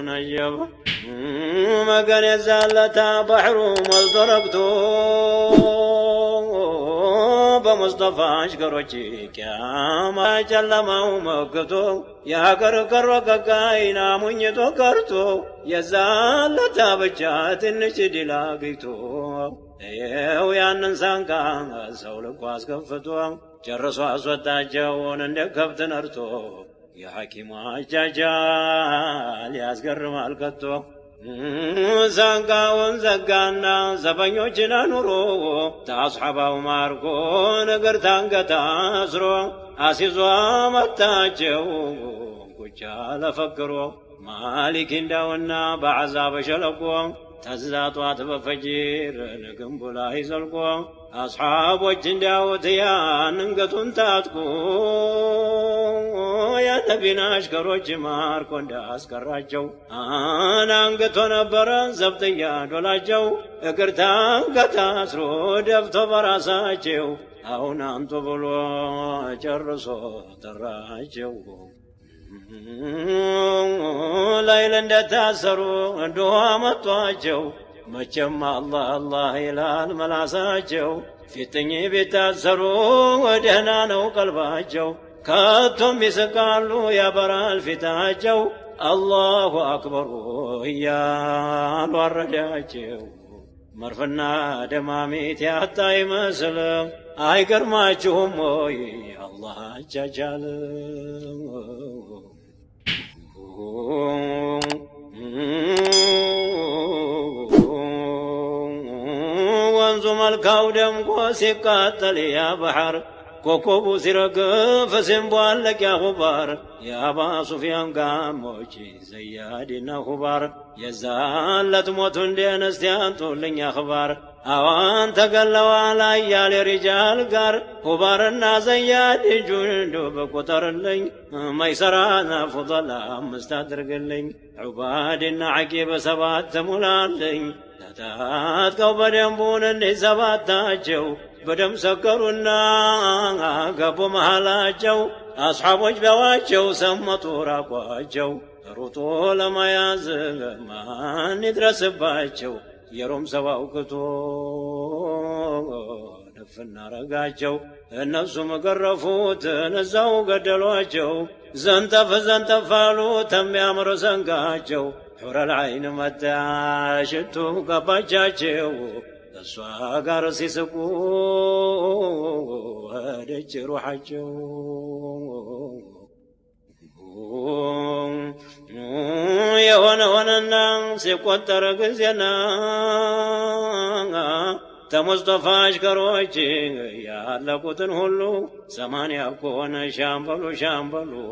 نجب مكان يزالتا بحر ملتركتو بمصطفى أشكرتي كاما جلما ومكتو يا كركر وكاينا منيتو كرتو يزالتا بجات النشد لاقيتو يا ننسان كان سولك واسكفتو جرسوا أسوتاجون اندكبت نرتو يا حكيم أجاجال يا أسكر مالكتو زنقاون زقانا زبنيوچنا نورو تصحباو ماركو نگر تانگا تاسرو آسيزوا متاجو كجال فكرو مالك انداونا بعذاب شلقو تزداتوات بفجير نقنبلا يزلقو أصحاب وجنداوت يا ننقتون تاتكو يا نبينا أشكرو جمار كوندا أسكراجو أنا أنقتو نبرا زبطيا دولاجو اكرتان قتاسرو دفتو براساجو أو نانتو بلو جرسو تراجو ليلا تاسرو دوامتواجو مچم الله إلى الملاساجو في تني بتاسرو ودهنا نو قلباجو كاتم بسقالو يا برال فتاجو الله أكبر يا الورداجو مرفنا دماميت يا تاي مسلم أي كرماجهم الله ججال وانزم الكودم وسقاتل يا بحر كوكب سرق فسنبوال لك يا غبار يا أبا سفيان قاموشي زيادنا خبار يزالت موتون دين استيانتو لن يا خبار أوان تقلوا على يال رجال قار خبارنا زياد جندو بكتر لن ميسرانا فضلا مستدرق لن عبادنا عقيب سبات ملال لن تتات قوبا بون اللي سبات تاجو بدم سكرنا قبو محلاجو أصحاب وجبواجو سمتو راقواجو روتو لما يازل ما ندرس باجو يروم سواوكتو نفنا رقاجو النفس مقرفوت نزاو قدلواجو زنتفالو تم يامر سنقاجو حور العين متاشتو قباجاجو تسوى قارسي سكو هدج روحجو يوانا الناس يقوتر قزينا تمصطفى أشكروجي يا لقوتن هلو سمانيا كون شامبلو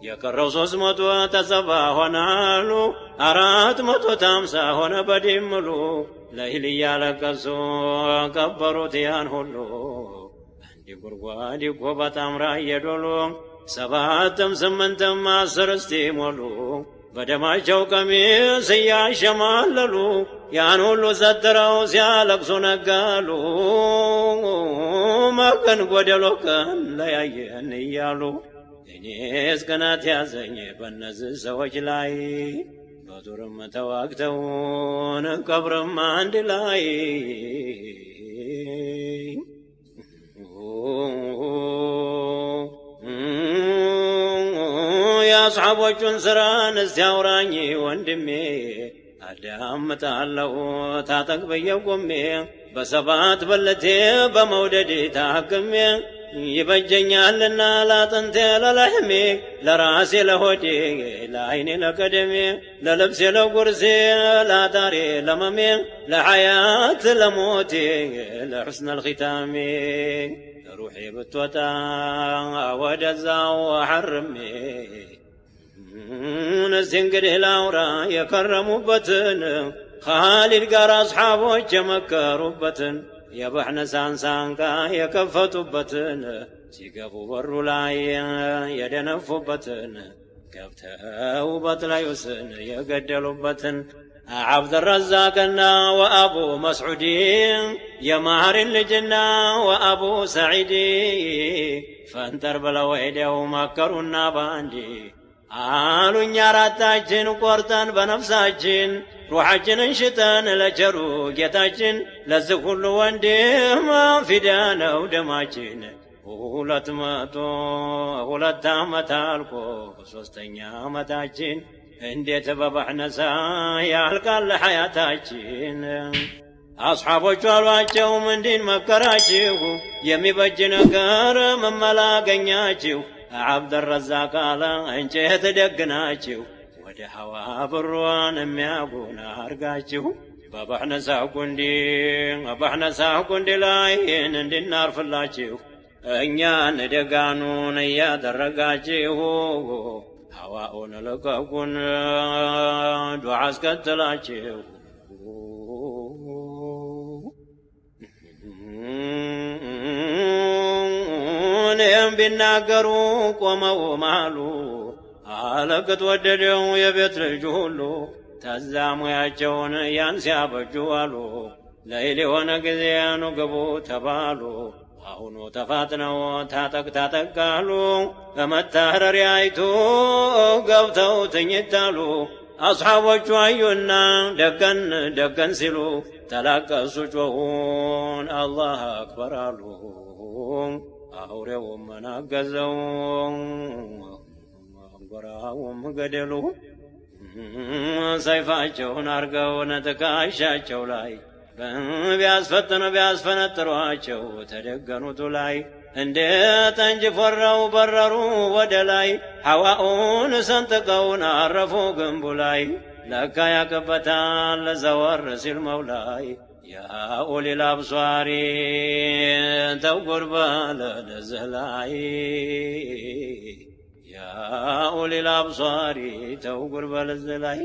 يكرو سمتو تسبا هنالو أرات متو تامسا هنا بديملو ليلي يالكسو كبرو تيان هلو عندي قرقوادي قوبة أمرا يدولو سباتم سمنتم أسرستي مولو بدماجو قميص يا شماللو يان هلو ستراو سيالكسو نقالو ما كان قدلو كان لياين يالو إنيس كانت يازني بنز سوج لاي بدرم تواقتون قبرم عند لاي يا أصحاب وجنسران استيوراني واندمي أدام تعلو تاتك بيقومي بسبات بلتي بموددي تحكمي يبجنيالنا لا تنتهي للحمي لراسي لهودي لعيني لقدمي للبسي لقرسي لا داري لممي لحياة لموتي لحسن الختام روحي بتوتا ودزا وحرمي نسنقره لاورا يكرموا بتن خالد قار أصحابه جمكروا بتن يبحن سانسانكا يكفتوا بتن سيقفوا بروا لاي يدنفوا بتن كفتها بطلا يسن يقدلوا بتن عبد الرزاقنا وأبو مسعودين يا مهر الجنة وأبو سعيدي ፈንጠር ብለው ሄደው መከሩና ባንዴ አሉኝ አራታችን ቆርጠን በነፍሳችን ሩሓችንን ሽጠን ለቸሩ ጌታችን ለዚህ ሁሉ ወንድም ፊዳ ነው ደማችን 202 ዓመት አልቆ 3ኛ ዓመታችን እንዴት በባሕነሳ ያልቃል ሐያታችን አስሓቦቹ አሏቸው ምንድን መከራችሁ የሚበጅ ነገር መመላገኛችሁ አብደረዛቅ አለ እንጨት ደግናችሁ ወደ ሐዋ ብሯን የሚያጉን አርጋችሁ በባሕነሳ ጉንዲ ላይ እንድናርፍላችሁ እኛን ደጋኑን እያደረጋችሁ ሐዋኡን ልቀቁን ዱዓ አስከትላችሁ እኔም ቢናገሩ ቆመው ማሉ አለቅት ወደደው የቤት ልጅ ሁሉ ተዛ ሙያቸውን ያን ሲያበጁ አሉ ለይል የሆነ ጊዜ ኑ ግቡ ተባሉ አሁኑ ተፋጥነው ታጠቃሉ በመታረሪያይቱ ገብተው ትኝታሉ አስሓቦቹ አዩና ደገን ሲሉ ተላቀሱ ጮኹን አላህ አክበር አሉ አውሬውም መናገዘው ጎራውም ገደሉ ሰይፋቸውን አርገው ትከሻቸው ላይ ቢያስፈነጥሯቸው ተደገኑቱ ላይ እንደ ጠንጅ ፎረው በረሩ ወደ ላይ ሐዋኡን ሰንጥቀውን አረፉ ግንቡ ላይ ለካ ያቅበታል ዘወር ሲል መውላይ ያ ኡሊል አብሷሪ ተውጉር በለ ለዚህ ላይ ያ ኡሊል አብሷሪ ተውጉር በለ ለዚህ ላይ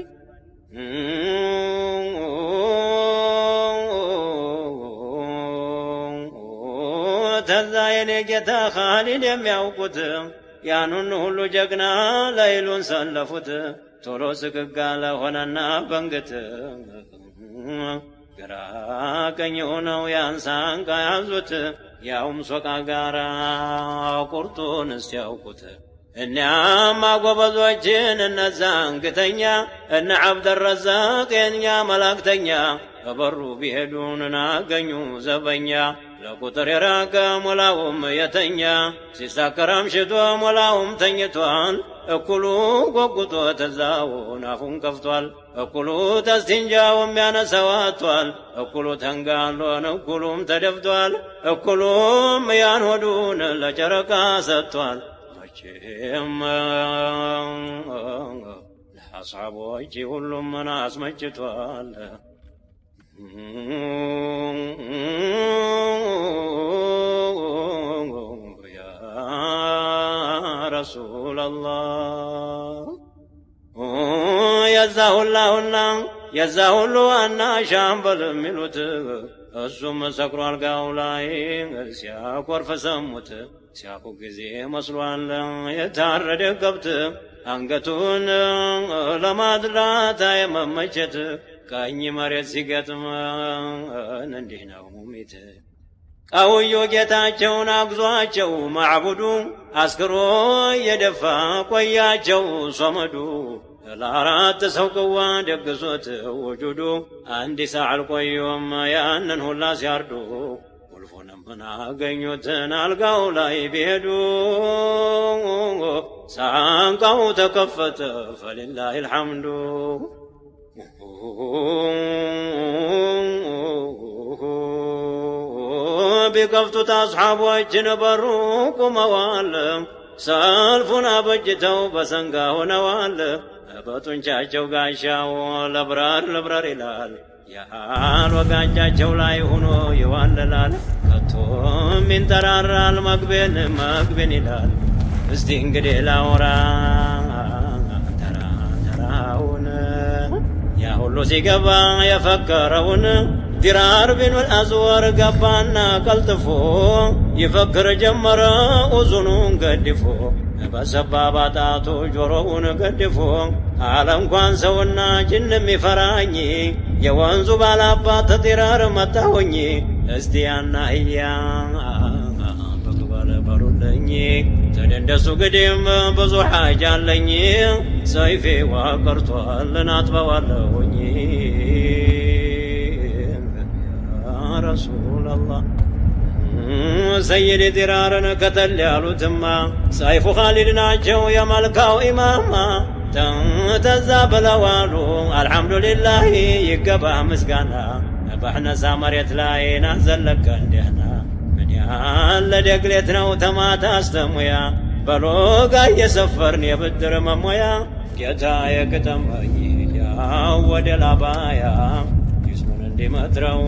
ተዛ የኔ ጌታ ኻሊድ የሚያውቁት ያኑን ሁሉ ጀግና ለይሉን ሰለፉት ቶሎ ስክጋለ ሆነና በንግት ግራ ቀኝ ሆነው ያንሳንቃ ያዙት ያውም ሶቃ ጋራ ቁርጡን እስቲያውቁት እኒያማ ጎበዞችን እነዛ እንግተኛ እነ አብደረዛቅ የኛ መላእክተኛ በበሩ ቢሄዱን አገኙ ዘበኛ ለቁጥር የራቀ ሞላውም የተኛ ሲሳከራም ሽቶ ሞላውም ተኝቷል እኩሉ ጎጉጦ ተዛውን አፉን ከፍቷል እኩሉ ተስቲንጃውም ያነሰዋቷል እኩሉ ተንጋሎን እኩሉም ተደፍቷል እኩሉም ያን ሆዱን ለጨረቃ ሰጥቷል መቼም ለአስሓቦች ሁሉም ምን አስመጭቷል ያ ረሱላላህ የዛ ሁሉ ዋና ሻምበል የሚሉት እሱም ሰክሮ አልጋው ላይ ሲያኮርፍ ሰሙት ሲያቁ ጊዜ መስሏል የታረደ ከብት አንገቱን ለማድላት የመመቸት ቀኝ መሬት ሲገጥም እንዲህ ነው ሙሚት ቀውዩ ጌታቸውን አግዟቸው ማዕቡዱ አስክሮ የደፋ ቆያቸው ሶመዱ ለአራት ሰው ቅዋ ደግሶት ውጁዱ አንድ ሰዓት አልቆዩም ያንን ሁላ ሲያርዱ ቁልፉንም አገኙትን አልጋው ላይ ቢሄዱ ሳንቃው ተከፈተ ፈሊላሂ አልሐምዱ ቢከፍቱት አስሓቦችን በሩ ቁመዋል ሰልፉን አበጅተው በሰንጋ ሆነዋል በጡንቻቸው ጋሻው ለብረር ይላል ያህል ወጋጃቸው ላይ ሆኖ ይዋለላል ከቶም ይንጠራራል መግቤን ይላል እስቲ እንግዲህ ላውራ ተራውን ያ ሁሉ ሲገባ የፈከረውን ዲራር ቢኑል አዝወር ገባና ቀልጥፎ ይፈክር ጀመረ ኡዙኑን ገድፎ በሰባባ ጣቱ ጆሮውን ገድፎ አለ እንኳን ሰውና ጅን የሚፈራኝ የወንዙ ባላባት ዲራር መጣሁኝ እስቲ ያናህያ በቅበል በሩልኝ እንደሱ ግዲም ብዙ ሐጃ አለኝ ሰይፌ ወቀርቷል ናጥበዋለሁኝ ያ ረሱላላህ ሰይድ ዲራርን ከተል ያሉትማ ሰይፉ ኻሊድ ናቸው የመልካው ኢማማ ተዛ ብለዋሉ አልሐምዱሊላህ ይገባ ምስጋና በሕነሳ መሬት ላይ ናዘለቀ እንደህና ምን ያለ ደግሌት ነው ተማታ አስተሙያ በሎጋ እየሰፈርን የብድር መሞያ ጌታ የቅጠመኝ ያው ወደ ላባያ ይስሙን እንዲመትረው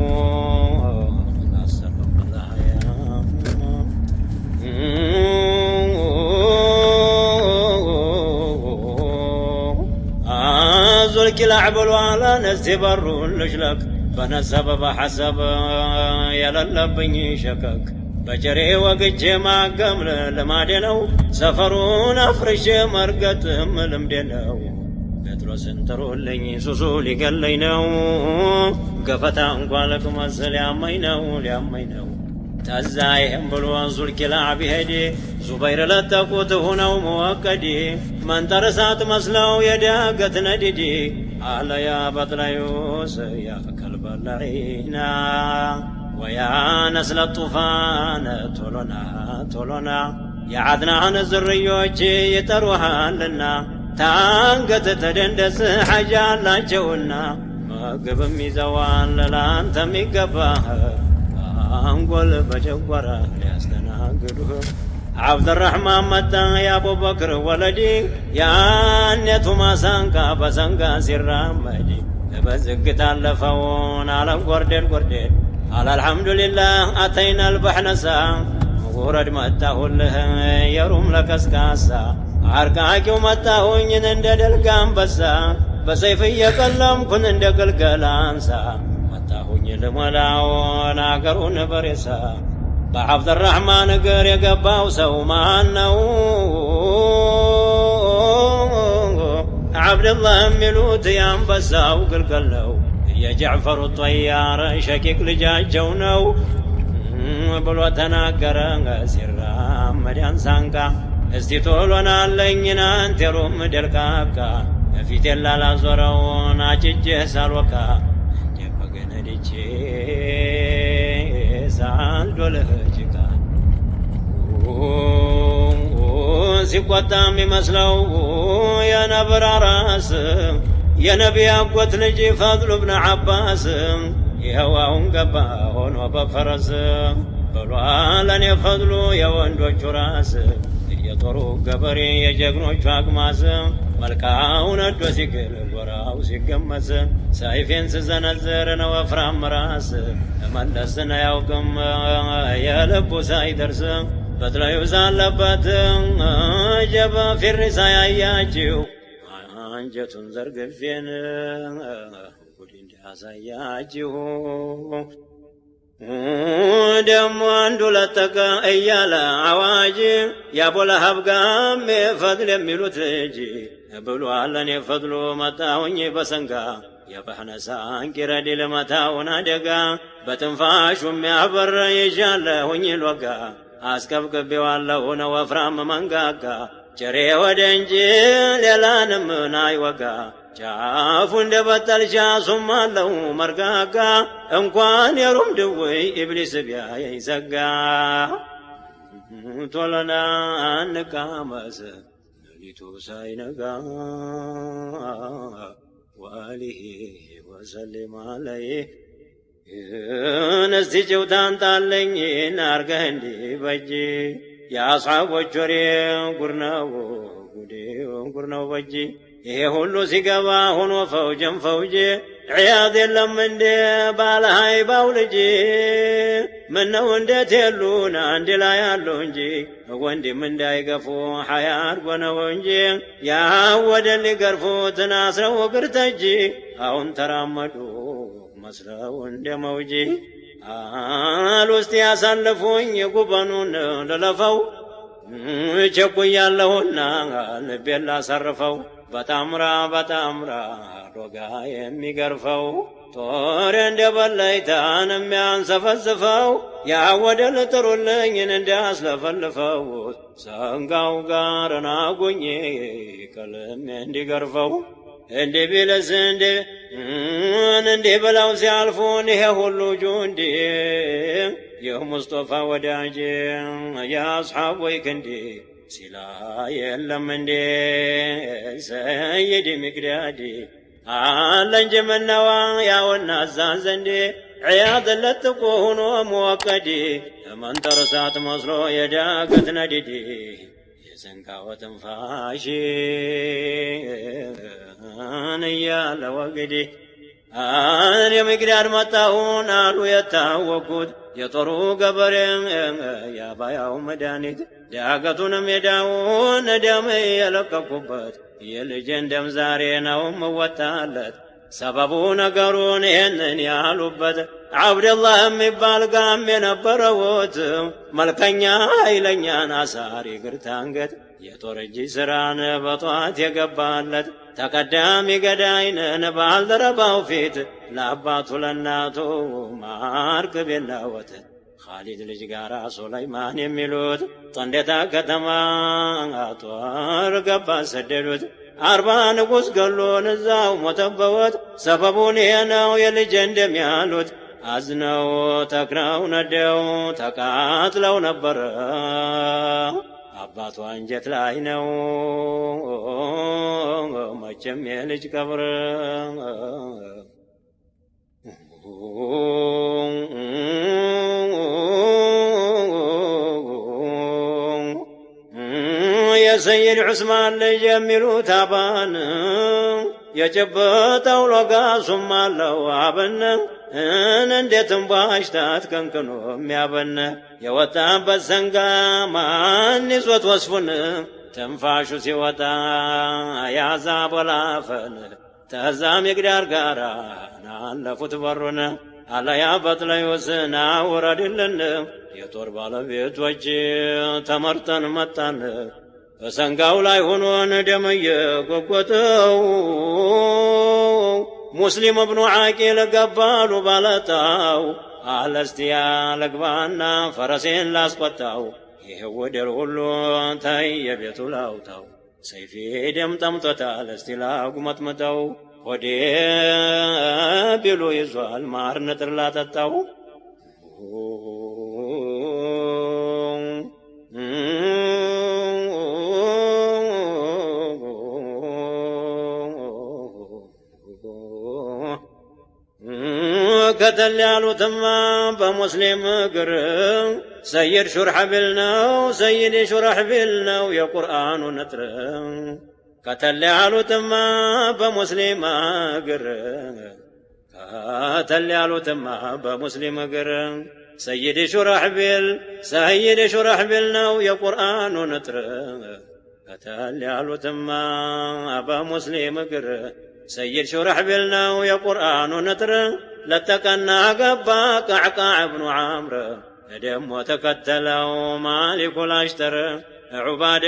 ዙልኪላዕ ብሏላ ነስቲ በሩን ልሽለክ በነሰብ በሐሰብ የለለብኝ ሸከክ በጀሬ ወግቼ ማገም ልማዴ ነው ሰፈሩን አፍርሼ መርገጥም ልምዴ ነው ጴጥሮስን ጥሩልኝ ሱሱ ሊገለኝ ነው ገፈታ እንኳ ልቅመስ ሊያመኝ ነው ተዛይህም ብሎ ዙልኪላዕ ቢሄድ ዙበይር ለጠቁት ሁነው መወቀዲ መንጠር እሳት መስለው የዳገት ነዲዲ አለ ያ በጥላዩስ ያ ከልበላዒና ወያ ነስለ ጡፋን ቶሎና የዓድናን ዝርዮች ይጠሩሃልና ታንገት ተደንደስ ሐጃ አላቸውና ምግብም ይዘዋል ለአንተም ይገባህ አንጎል በጀጓራ ሊያስተናግዱህ ዓብድራሕማን መጣ የአቡበክር ወለዲ ያኔቱ ማሳንቃ በሰንጋ ሲራመድ በዝግታ አለፈውን አለም ጎርዴድ አለ አልሐምዱሊላህ አተይና አልበሕነሳ ውረድ መጣሁልህ የሩም ለከስካሳ አርቃቂው መጣሁኝን እንደ ደልጋ አንበሳ በሰይፍ እየቀለምኩን እንደ ግልገል አንሳ መጣሁኝ ልሞላውን አገሩን በሬሳ በዓብድራሕማን እግር የገባው ሰው ማን ነው? ዓብድላህ የሚሉት የአንበሳው ግልገል ነው የጃዕፈሩ ጠያር ሸቂቅ ልጃቸው ነው ብሎ ተናገረ ሲራመድ አንሳንቃ እስቲ ቶሎናለኝና አንቴሩም ደልቃቃ ፊቴን ላላዞረውን አጭጄህ ሳልወቃ እንደ በገነድቼ ሳልዶልህ ጭቃ ሲቆጣ የሚመስለው የነብር ራስ የነቢይ አጎት ልጅ ፈድሉ ብን ዓባስ ይኸዋውን ገባ ሆኖ በፈረስ ብሏል እኔ ፈድሉ የወንዶቹ ራስ የጦሩ ገበሬ የጀግኖቹ አግማስ መልካው ነዶ ሲግል ጎራው ሲገመስ ሰይፌን ስዘነዝር ነው ወፍራም ራስ መለስን አያውቅም የልቡ ሳይደርስ በጥላዩ ሳለበት ጀበ ፊሪ ሳያያችው አንጀቱን ዘርግፌን ጉድ እንዲያሳያችሁ ደሞ አንዱ ለጠቀ እያለ አዋጅ የአቡለሀብ ጋሜ ፈድል የሚሉት ልጅ ብሏል እኔ ፈድሉ መጣሁኝ በሰንጋ የበሕነሳን ቂረድ ልመታውን አደጋ በትንፋሹ የሚያበር ይዣለሁኝ ሎጋ አስቀብቅቤዋለሁን ወፍራም መንጋጋ ጭሬ ወደ እንጂ ሌላንም ናይወጋ ጫፉ እንደ በጠልቻ ሱማለው መርጋጋ እንኳን የሩም ድውይ ኢብሊስ ቢያየኝ ሰጋ ቶሎና እንቃመስ ሌሊቱ ሳይነጋ ወአሊሂ ወሰሊም አለይህ እስቲ ጭውታን ጣለኝ ናርገህ እንዲበጅ የአስሓቦች ወሬ ጉድ ነው በጅ ይሄ ሁሉ ሲገባ ሆኖ ፈውጅ ዕያድ የለም እንዴ ባለ ሃይባው ልጅ ምነው እንዴት የሉን አንድ ላይ አሉ እንጂ ወንድም እንዳይገፉ ሐያ አድርጎ ነው እንጂ ያወደን ሊገርፉትን አስረው እግር ተጂ አሁን ተራመዱ መስለው እንደ መውጂ አል ውስጥ ያሳልፉኝ ጉበኑን ልለፈው ቸኩያለሁና ልቤን ላሰርፈው በጣምራ ዶጋ የሚገርፈው ጦር እንደበላይታን የሚያንሰፈስፈው ያወደል ጥሩልኝን እንዲያስለፈልፈው ሰንጋው ጋር ናጉኜ ቀለም እንዲገርፈው እንዲ ቢለስ እንዲ ብለው ሲያልፉን ይሄ ሁሉ ጁንዲ የሙስጠፋ ወዳጅ የአስሓብ ወይ ክንዲ ሲላ የለም እንዴ ሰይድ ሚቅዳዲ አለንጅ ምነዋ ያውና እዛን ዘንዴ ዕያድ ለጥቆ ሆኖ መወቀዲ መንተርሳት መስሎ የዳገት ነዲዲ የዘንጋወ ትንፋሽ እያለ ወግዲ እኔ ሚቅዳድ መጣሁን አሉ የታወቁት የጦሩ ገበሬ ያባያው መድኃኒት ዳገቱንም ሜዳውን ደም የለቀቁበት የልጄን ደም ዛሬ ነው መወጣለት ሰበቡ ነገሩን ይህንን ያሉበት አብደላህ የሚባል ጋም የነበረውት መልከኛ ኃይለኛን አሳሪ ግርታንገት የጦር እጅ ስራን በጧት የገባለት ተቀዳሚ ገዳይነን ባልደረባው ፊት ለአባቱ ለናቱ ማርክ ቤላወት ኻሊድ ልጅ ጋራ ሱለይማን የሚሉት ጠንዴታ ከተማ ጦር ገባ ሰደዱት 40 ንጉሥ ገሎን እዛው ሞተበወት ሰበቡን ይሄ ነው የልጅ እንደሚያሉት አዝነው ተክነው ነደው ተቃጥለው ነበረ አባቱ አንጀት ላይ ነው መቼም የልጅ ቀብር የሰይድ ዑስማን ልጅ የሚሉት አባን የጨበጠው ሎጋሱም አለው አበነ እንዴትም ባሽታት ከንክኖ የሚያበነ የወጣበት ሰንጋ ማን ይዞት ወስፉን ትንፋሹ ሲወጣ ያዛ ቦላፈን ተዛም የግዳር ጋራ ናለፉት በሩን አለያ በጥለዮስና ውረድልን የጦር ባለቤቶች ተመርጠን መጣን በሰንጋው ላይ ሆኖን ደመየ ጎጎተው ሙስሊም እብኑ ዓቂል ገባሉ ባለጣው አለስቲያ ለግባና ፈረሴን ላስቆጣው ይህ ወደር ሁሉ ታይ የቤቱ ላውጣው ሰይፌ ደም ጠምቶታል እስቲ ላጉመጥምጠው ሆዴ ቢሉ ይዟል ማር ንጥር ላጠጣው ከተል ያሉትማ በሙስሊም እግር ሰይድ ሹርሐቢል ነው ሰይድ ሹርሐቢል ነው የቁርአኑ ነጥር ከተል ያሉትማ በሙስሊም እግር ከተል ያሉትማ በሙስሊም እግር ሰይድ ሹርሐቢል ነው የቁርአኑ ነጥር ከተል ያሉትማ በሙስሊም እግር ሰይድ ሹርሐቢል ነው የቁርአኑ ነጥር ለተቀና ገባ ቀዕቃዕ ብኑ ዓምር ደሞ ተከተለው ማሊኩ ላሽተር ዑባዳ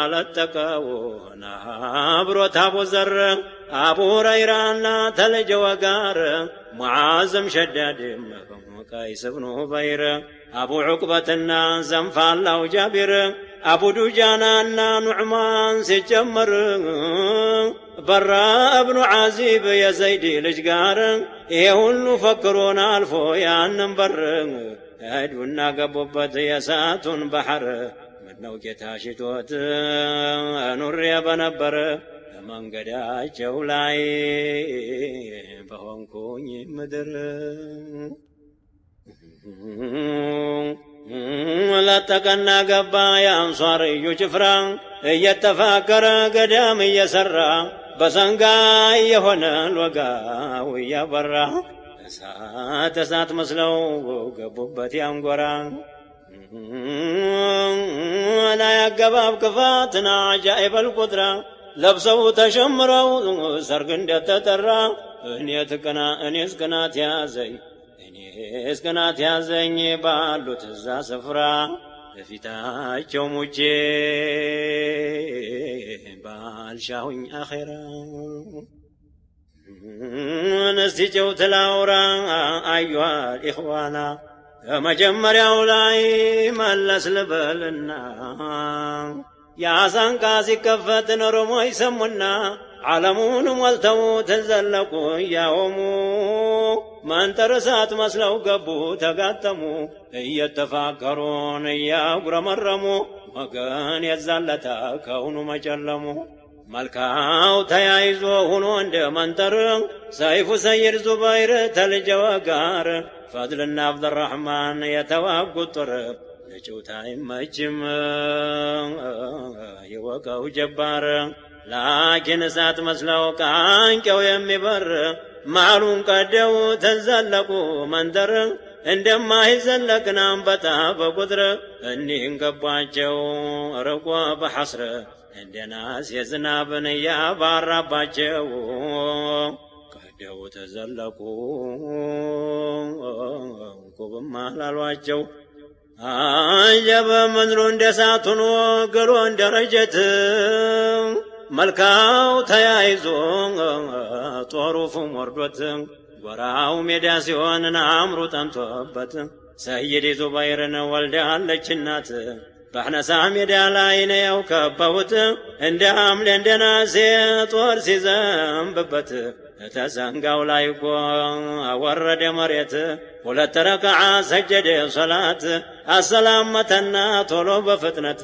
አለተቀው ናብሮት አቡ ዘር አቡ ሁረይራና ተልጀወ ጋር ሙዓዝም ሸዳድም ቀይስ ብኑ ኡበይር አቡ ዑቅበትና ዘንፋላው ጃቢር አቡ ዱጃናና ኑዕማን ሲጀመር በራ እብኑ ዓዚብ የዘይድ ልጅ ጋር ይሄ ሁሉ ፈክሮን አልፎ ያንን በር ሄዱና ገቡበት የእሳቱን ባህር ምነው ጌታ ሽቶት ኑሬ በነበረ መንገዳቸው ላይ በሆንኩኝ ምድር ለተቀና ገባ የአንሷርዩ ጭፍራ እየተፋከረ ገዳም እየሰራ በሰንጋ የሆነ ወጋው እያበራ እሳት መስለው ገቡበት ያንጎራ ላይ አገባብ ክፋትና አጃኢበል ቁጥራ ለብሰው ተሸምረው ሰርግ እንደተጠራ እኔስ ቅናት ያዘኝ ባሉት እዛ ስፍራ በፊታቸው ሙቼ ባልሻሁኝ አኼራ نستجو تلاورا أيها الإخوانا መጀመሪያው ላይ መለስ ልበልና ያሳን ቃሲ ከፈት ኖሮሞ ይሰሙና ዓለሙን ሞልተው ተዘለቁ ያውሙ መንተረሳት መስለው ገቡ ተጋጠሙ እየተፋከሩን ያጉረመረሙ ወገን የዛለታ ከውኑ መጨለሙ መልካው ተያይዞ ሆኖ እንደ መንተር ሰይፉ ሰይድ ዙበይር ተልጀወ ጋር فضلنا عبد الرحمن يتواقع طرب لجوتا يمجم يوقعو جبار لكن سات مسلو كانك ويمبر معلوم قدو تزلقو مندر عندما يزلقنا انبتا بقدر اني انقباجو رقوا بحصر عندنا سيزنابن يا بارباجو ደው ተዘለቁ ቆበማ ላሏቸው አጀበ ምድሩ እንደሳት ሆኖ ገሎ እንደረጀት መልካው ተያይዞ ጦሩ ፉም ወርዶት ጎራው ሜዳ ሲሆን አምሩ ጠምቶበት ሰይድ ዙበይርን ወልዳለች እናት በሕነሳ ሜዳ ላይ ነው ከበውት እንደ አምሌ እንደ ናሴ ጦር ሲዘንብበት ተሰንጋው ላይ እኮ ወረደ መሬት ሁለት ረክዓ ሰጀደ ሶላት አሰላመተና ቶሎ በፍጥነት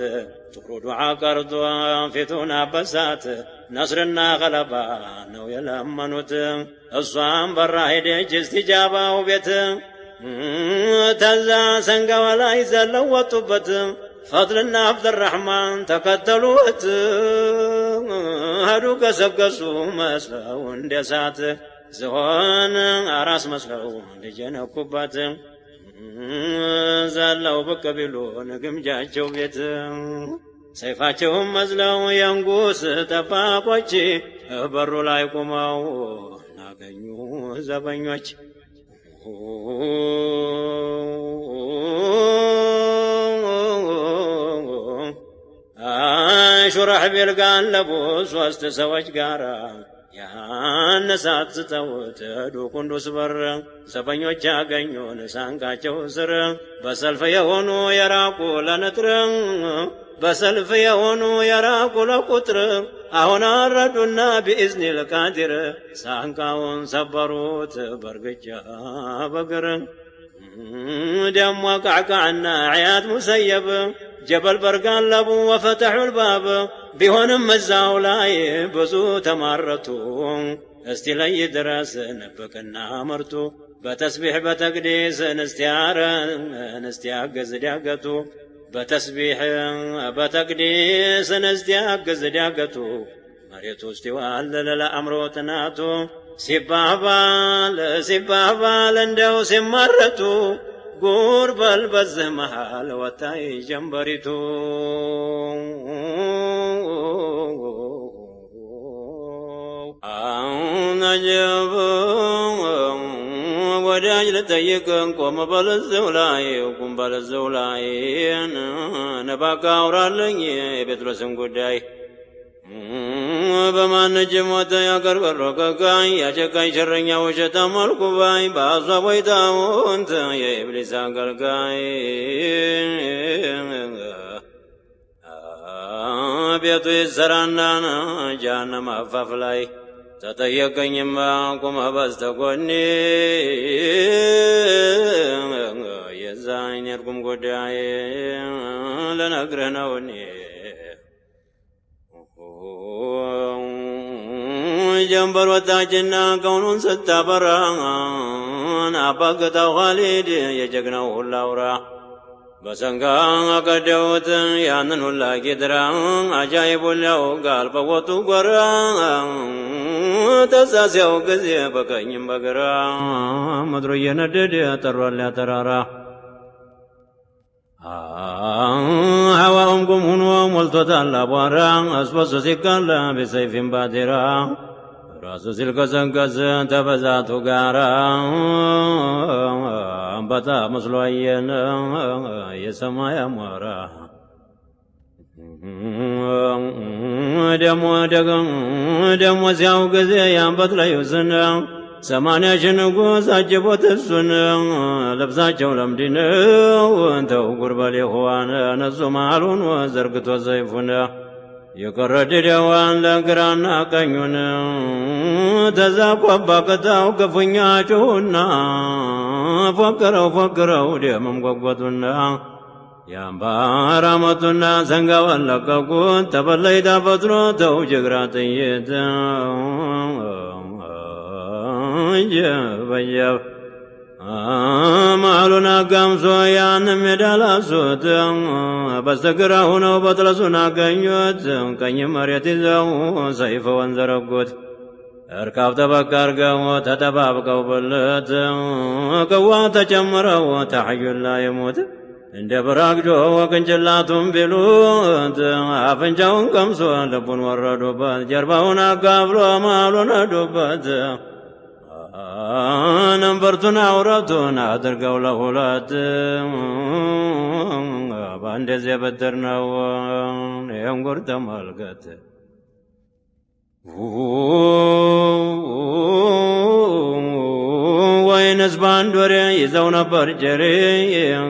ጥሩ ዱዓ ቀርቶ ፊቱን አበሳት ነስርና ገለባ ነው የለመኑት እሷም በራ ሄደች እስቲጃባው ቤት ተዛ ሰንጋው ላይ ዘለው ወጡበት فضلنا عبد الرحمن تكتلوت هدو كسبكسو مسلو اندسات زوان عراس مسلو لجنة كبات زالو بكبلو نقم جاجو بيت سيفاتهم مسلو ينقوس تفاقوشي برو لايكمو ناقنيو زبنيوش شرح بالقان لبوس وسط سوج قارا ያነሳት ስተውት ዱቁንዱስ በር ዘበኞች ያገኙን ሳንቃቸው ስር በሰልፍ የሆኑ የራቁ ለንጥር በሰልፍ የሆኑ የራቁ ለቁጥር አሁን አረዱና ቢኢዝኒ ልቃዲር ሳንቃውን ሰበሩት በርግጫ በግር ደሞ ቃዕቃዕና عياد مسيب جبل برقان لبو وفتحوا الباب بيهونم مزاو لاي بزو تمارتو استلي درس نبكنا مرتو بتسبيح بتقديس نستياقز دياقتو بتسبيح بتقديس نستياقز دياقتو مريتو استوال للأمرو تناتو سبابال اندو سمرتو قربل بزمحال وتاي جنبرتو نجب وداج لتيكن قوم بالزولاي وقوم بالزولاي نباكا ورالي بترسم قداي በማን ጀሞተ ያቀርበሮ ከጋይ ያቸካይ ሸረኛ ወሸታ መልኩባይ ባዛወይታውንት የኢብሊስ አገልጋይ ቤቱ ይሰራና ጀሃነም አፋፍ ላይ ተጠየቀኝማ ቁመ በስተጎኔ የዛኝ እርጉም ጉዳይ ልነግርህ ነው እኔ جنبر وتاجنا كون ستابران أبقتا خالد يجقناه اللورا بسنقا قدوت يانن الله قدرا عجائب له قال فوتو قرا تساسيو قزي بكين بقرا مدرو يندد ترى لا ترارا هواهم قمونوا ملتوتا لابوارا أسبسو سيكالا بسيف بادرا راسو سلكسنكس تبزاتو قارا بتا مسلوين يسما يمورا ደሞ ሲያው ጊዜ ያንበት ላይ ውስን 80 ሺህ ንጉሥ አጅቦት እሱን ልብሳቸው ለምዲነው እንተው ጉርበሌ ሆዋን ነሱ መሃሉን ዘርግቶ ዘይፉን የቀረደደዋን ለግራና ቀኙን ተዛቆባ ቅጣው ክፉኛ ጮሁና ፎክረው ደምም ጓጓቱና ያምባራ መቱና ሰንጋዋን ለቀቁት ተበለይታ ፈጥኖ ተው ጀግራ ጥይት በየብ መሃሉን አጋምሶ ያን ሜዳ ላሱት በስተግራ ሆነው በጥለሱን አገኙት ቀኝ መሬት ይዘው ሰይፈውን ዘረጉት እርካብ ጠበቅ አርገው ተጠባብቀው ብልት ቅዋ ተጨምረው ተሐዩላ የሞት እንደ ብራግጆ ቅንጭላቱን ቢሉት አፍንጫውን ቀምሶ ልቡን ወረዱበት ጀርባውን አጋብሎ መሃሉን ነዱበት ነንበርቱን አውረቱን አድርገው ለሁለት በአንደዚህ በትር ነው የንጉር ተመልከት ወይንስ በአንድ ወሬ ይዘው ነበር ጀሬ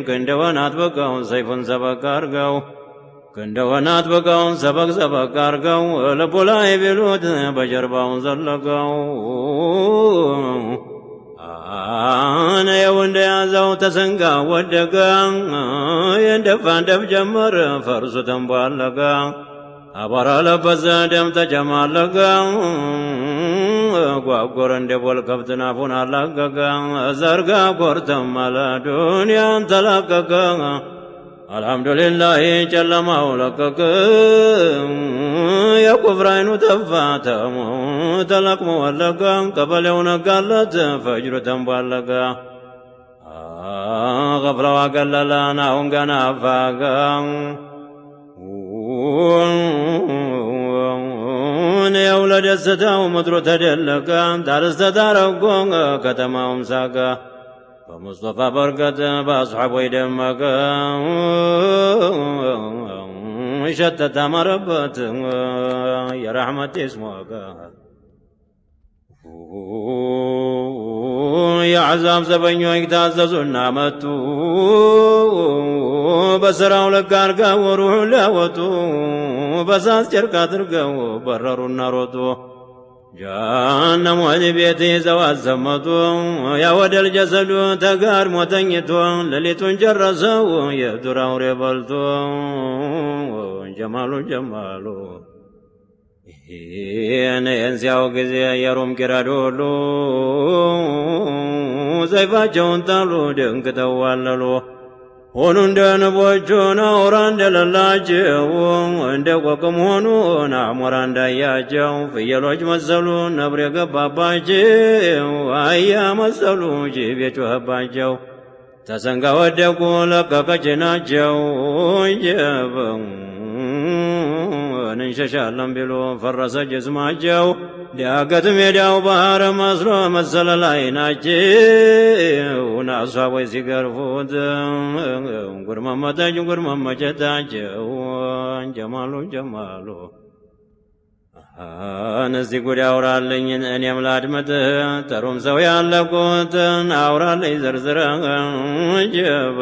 ክንደወን አጥብቀው ሰይፉን ሰበቅ አርገው ክንደወን አጥብቀው ሰበቅ አርገው ልቡ ላይ ቢሉት በጀርባውን ዘለቀው አነው እንደያዘው ተሰንጋ ወደቀ የንደፋ እንደፍ ጀመር ፈርሱ ተንቧለቀ አቧራ ለበሰ ደም ተጨማለቀ ጓጎረ እንደ ቦል ከብት ናፉን አላቀቀ ዘርጋ ኮርተም አለ ዱንያን ተላቀቀ አልሐምዱሊላህ ጨለማው ለቀቀ የኩፍር አይኑ ጠፋ ተለቅሞ ወለቀ ቀበሌው ነጋለት ፈጅሩ ተንቧለቀ ገፍላው አገለለን አሁን ገና አፋቀ ያው ለደስታው ምድሩ ተደለቀ ዳርሰ ዳረጎ ከተማውም ሳቀ በሙስጠፋ በርከት በአስሓቦ ይደመቀ ሸተት አማረበት የረሕመት ስሞቀ የአሕዛብ ዘበኞች ታዘዙና መጡ በሥራው ልክ አርገው ሩሑን ሊያወጡ በሳት ጨርቅ አድርገው በረሩና ሮጡ ጀሃነም ወህኒ ቤት ይዘው አዘመቱ ያወደል ጀሰዱ ተጋድሞ ተኝቶ ሌሊቱን ጨረሰው የዱር አውሬ በልቶ ጀማሉ ይህን ሲያው ጊዜ የሩም ኪራድ ሁሉ ሰይፋቸውን ጣሉ ደንግጠው ዋለሉ ሆኑ እንደ ንቦቹ አውራ እንደሌላቸው እንደ ቆቅም ሆኑ አሞራ እንዳያቸው ፍየሎች መሰሉ ነብር የገባባቸው አህያ መሰሉ ጅብ የጮኸባቸው ተሰንጋ ወደቁ ለቀቀችናቸው ጀበው እንሸሻለን ቢሉ ፈረሰ ጅስማቸው ዳገት ሜዳው ባህር መስሎ መሰለ ላይ ናቸው አሷቦች ሲገርፉት ጉርመመጨታቸው ጀማሉ እነዚህ ጉድ አውራልኝ እኔም ላድመጥ ተሩም ሰው ያለቁትን አውራልኝ ዘርዝረ ጀባ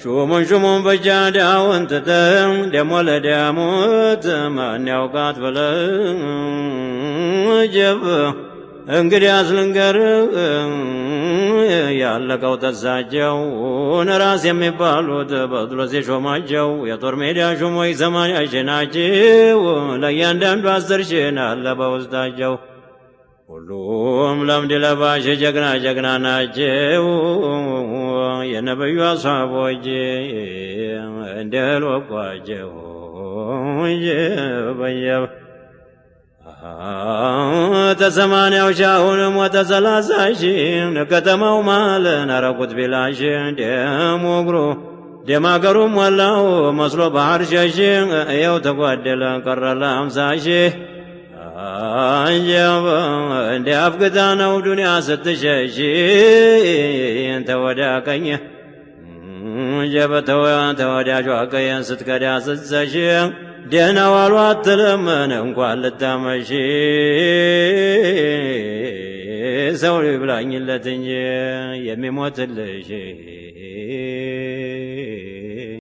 ሹሙን በጃ ዳውን ትተም ደሞ ለዳሞት ማን ያውቃት ብለ ጀብ እንግዲህ አስልንገር ያለቀው ተሳቸው ነራስ የሚባሉት በጥሎስ የሾማቸው የጦር ሜዳ ሹሞች 80 ሺህ ናቸው ለእያንዳንዱ 10 ሺህ አለ በውስጣቸው ሁሉም ለምድ ለባሽ ጀግና ናቸው የነብዩ አስሓቦች እንደልወቋቸው በየብ ተሰማንያው ሻሁን ሞተ 30 ሺህ ከተማው ማለን አረቁት ቢላሽ ደም ወግሮ ደም አገሩ ሞላው መስሎ ባህር ሸሽ ያው ተጓደለ ቀረለ 50 ሺህ አንጀብ እንደ አፍግታ ነው ዱንያ ስትሸሽ እንተ ወዳቀኝ ጀበተው ተወዳጇ ቀየን ስትከዳ ስትሰሽ ደህና ዋሉ አትልም እንኳን ልታመሺ ሰው ይብላኝለት እንጂ የሚሞትልሽ